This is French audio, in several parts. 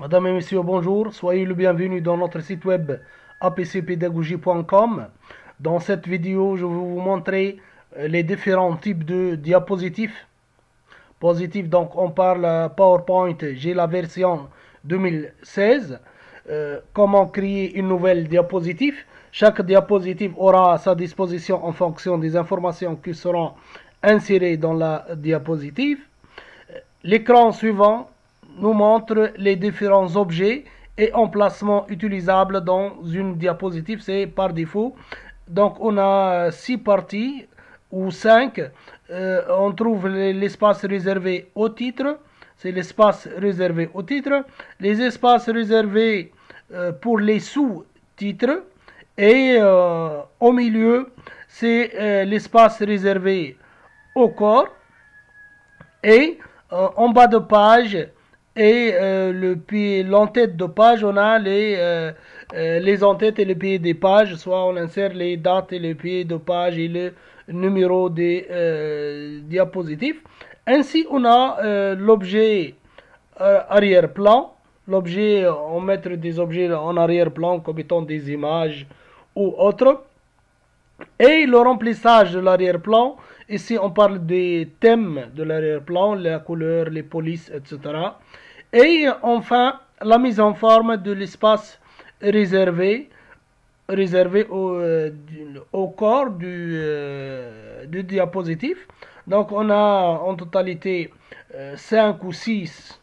Madame et Messieurs, bonjour. Soyez le bienvenu dans notre site web apcpédagogie.com. Dans cette vidéo, je vais vous montrer les différents types de diapositives. Positifs, donc on parle PowerPoint, j'ai la version 2016. Comment créer une nouvelle diapositive. Chaque diapositive aura à sa disposition en fonction des informations qui seront insérées dans la diapositive. L'écran suivant nous montre les différents objets et emplacements utilisables dans une diapositive. C'est par défaut. Donc on a 6 parties ou 5. On trouve l'espace réservé au titre. C'est l'espace réservé au titre. Les espaces réservés pour les sous-titres. Et au milieu, c'est l'espace réservé au corps. Et en bas de page et l'entête de page, on a les entêtes et les pieds des pages. Soit on insère les dates et les pieds de page et le numéro des diapositives. Ainsi, on a l'objet arrière-plan. L'objet, on met des objets en arrière-plan comme étant des images ou autres. Et le remplissage de l'arrière-plan, ici on parle des thèmes de l'arrière-plan, la couleur, les polices, etc. Et enfin, la mise en forme de l'espace réservé au corps du diapositive. Donc on a en totalité 5 ou 6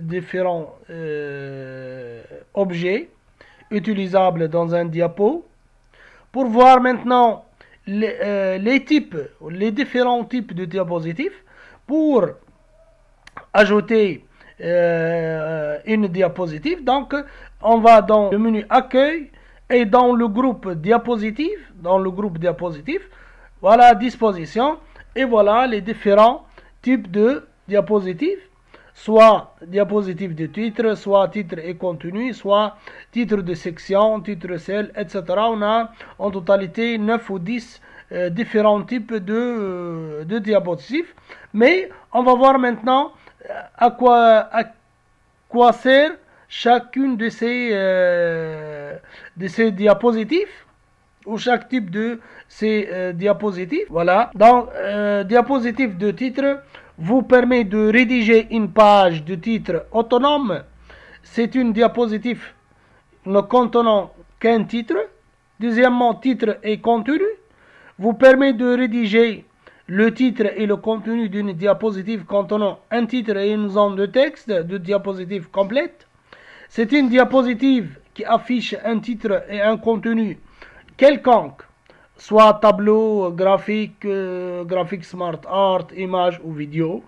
différents objets utilisables dans un diapo. Pour voir maintenant les différents types de diapositives, pour ajouter une diapositive, donc on va dans le menu accueil et dans le groupe diapositive, voilà disposition, et voilà les différents types de diapositives. Soit diapositive de titre, soit titre et contenu, soit titre de section, titre cell, etc. On a en totalité 9 ou 10 différents types de diapositives. Mais on va voir maintenant à quoi sert chacune de ces diapositives, ou chaque type de ces diapositives. Voilà. Donc, diapositive de titre vous permet de rédiger une page de titre autonome. C'est une diapositive ne contenant qu'un titre. Deuxièmement, titre et contenu vous permet de rédiger le titre et le contenu d'une diapositive contenant un titre et une zone de texte de diapositive complète. C'est une diapositive qui affiche un titre et un contenu quelconque, soit tableau, graphique, graphique smart art, image ou vidéo.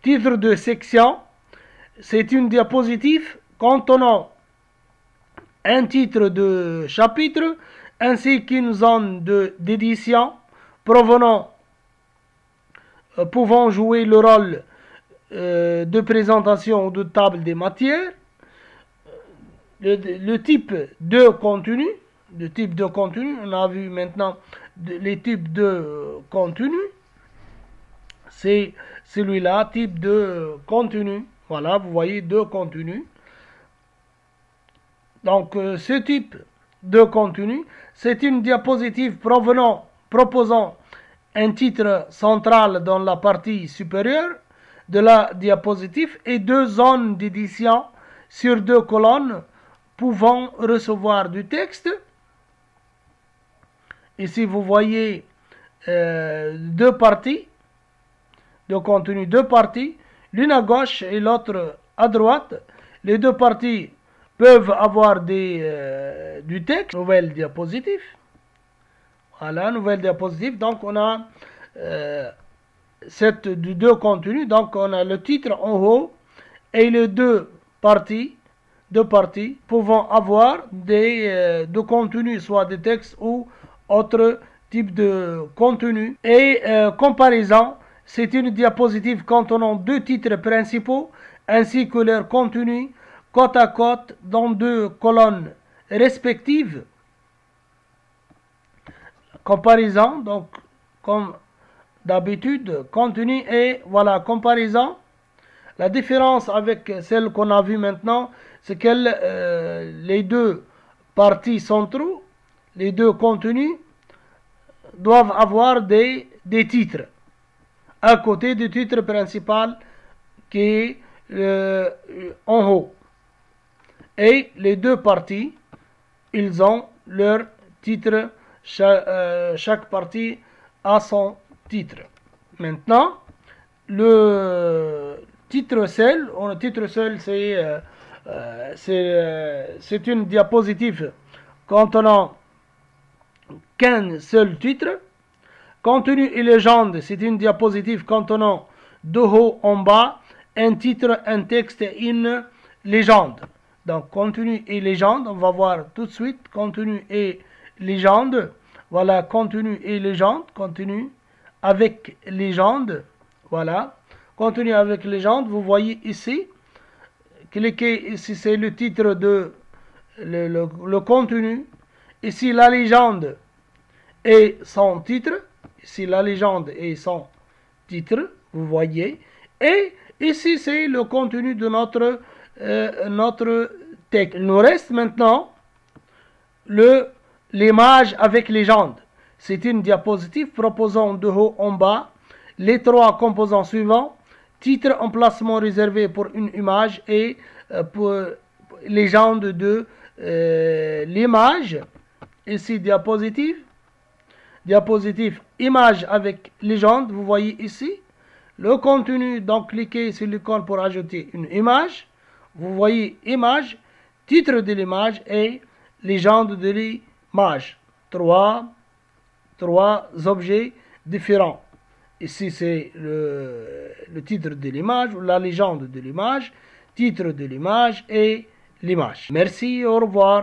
Titre de section, c'est une diapositive contenant un titre de chapitre ainsi qu'une zone d'édition pouvant jouer le rôle de présentation ou de table des matières. Le type de contenu, on a vu maintenant les types de contenu. C'est celui-là, type de contenu. Voilà, vous voyez, de contenu. Donc, ce type de contenu, c'est une diapositive proposant un titre central dans la partie supérieure de la diapositive et deux zones d'édition sur deux colonnes pouvant recevoir du texte. Ici, vous voyez deux parties de contenu, deux parties, l'une à gauche et l'autre à droite. Les deux parties peuvent avoir du texte. Nouvelle diapositive. Voilà, nouvelle diapositive. Donc, on a deux contenus. Donc, on a le titre en haut et les deux parties pouvant avoir de contenu, soit des textes ou autre type de contenu. Et comparaison, c'est une diapositive contenant deux titres principaux ainsi que leur contenu côte à côte dans deux colonnes respectives. Comparaison, donc comme d'habitude, contenu et voilà, comparaison. La différence avec celle qu'on a vue maintenant, c'est que les deux parties centraux, les deux contenus, doivent avoir des titres à côté du titre principal qui est en haut. Et les deux parties, ils ont leur titre, chaque partie a son titre. Maintenant, le titre seul, c'est une diapositive contenant qu'un seul titre. Contenu et légende, c'est une diapositive contenant de haut en bas un titre, un texte et une légende. Donc contenu et légende, on va voir tout de suite contenu et légende. Voilà, contenu et légende, contenu avec légende. Voilà, contenu avec légende, vous voyez ici. Cliquez ici, c'est le titre de le contenu. Ici, la légende et son titre. Ici, la légende et son titre, vous voyez. Et ici, c'est le contenu de notre texte. Il nous reste maintenant l'image avec légende. C'est une diapositive proposant de haut en bas les trois composants suivants. Titre, emplacement réservé pour une image et pour légende de l'image. Ici, diapositive. Diapositive, image avec légende, vous voyez ici. Le contenu, donc cliquez sur l'icône pour ajouter une image. Vous voyez image, titre de l'image et légende de l'image. Trois objets différents. Ici, c'est le titre de l'image ou la légende de l'image, titre de l'image et l'image. Merci, au revoir.